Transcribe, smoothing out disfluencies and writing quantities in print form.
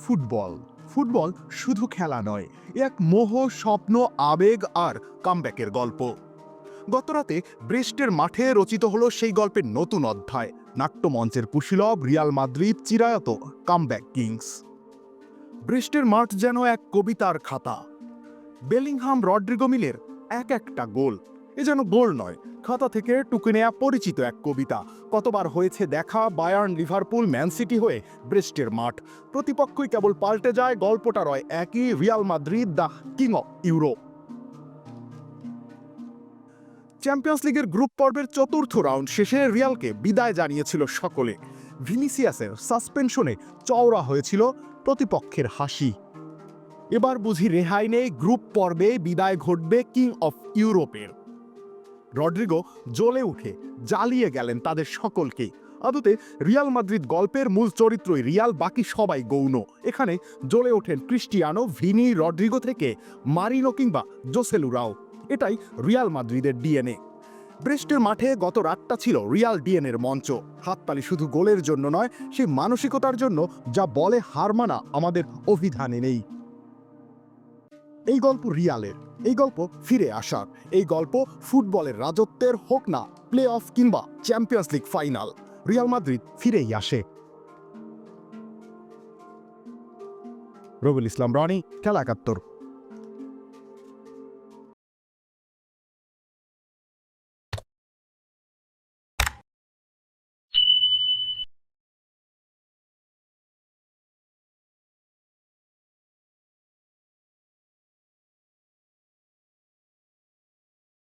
Football football শুধু খেলা নয়, এক মোহ, স্বপ্ন, আবেগ আর কামব্যাকের গল্প। গতরাতে ব্রেস্টের মাঠে রচিত হলো সেই গল্পের নতুন অধ্যায়। নাট্যমঞ্চের কুশীলব রিয়াল মাদ্রিদ চিরায়ত কামব্যাক কিংস। ব্রেস্টের মাঠ যেন এক কবিতার খাতা। বেলিংহাম, রড্রিগো মিলের এক একটা গোল এ যেন গোল নয়, খাতা থেকে টুকে নেয়া পরিচিত এক কবিতা। কতবার হয়েছে দেখা বায়ার্ন, লিভারপুল, ম্যান সিটি হয়ে ব্রেস্টের মাঠ। প্রতিপক্ষই কেবল পাল্টে যায়, গল্পটা রয় একই, Real Madrid the king of Europe. Champions লিগের গ্রুপ পর্বের চতুর্থ রাউন্ড শেষে রিয়ালকে বিদায় জানিয়েছিল সকলে। ভিনিসিয়াসের সাসপেনশনে চওড়া হয়েছিল প্রতিপক্ষের হাসি। এবার বুঝি রেহাই নেই, গ্রুপ পর্বে বিদায় ঘটবে কিং অফ ইউরোপের। রড্রিগো জ্বলে উঠে জ্বালিয়ে গেলেন তাদের সকলকে। আদতে রিয়াল মাদ্রিদ গল্পের মূল চরিত্রই রিয়াল, বাকি সবাই গৌণ। এখানে জ্বলে ওঠেন ক্রিস্টিয়ানো, ভিনি, রড্রিগো থেকে মারিনো কিংবা জোসেলুরাও। এটাই রিয়াল মাদ্রিদের ডিএনএ। ব্রেস্টের মাঠে গত রাতটা ছিল রিয়াল ডিএনএর মঞ্চ। হাততালি শুধু গোলের জন্য নয়, সেই মানসিকতার জন্য যা বলে হার মানা আমাদের অভিধানে নেই। এই গল্প রিয়ালের, এই গল্প ফিরে আসার, এই গল্প ফুটবলের রাজত্বের, হোক না প্লে অফ কিংবা champions league final, Real Madrid ফিরেই আসে। রবিউল ইসলাম রনি, খেলা ৭১।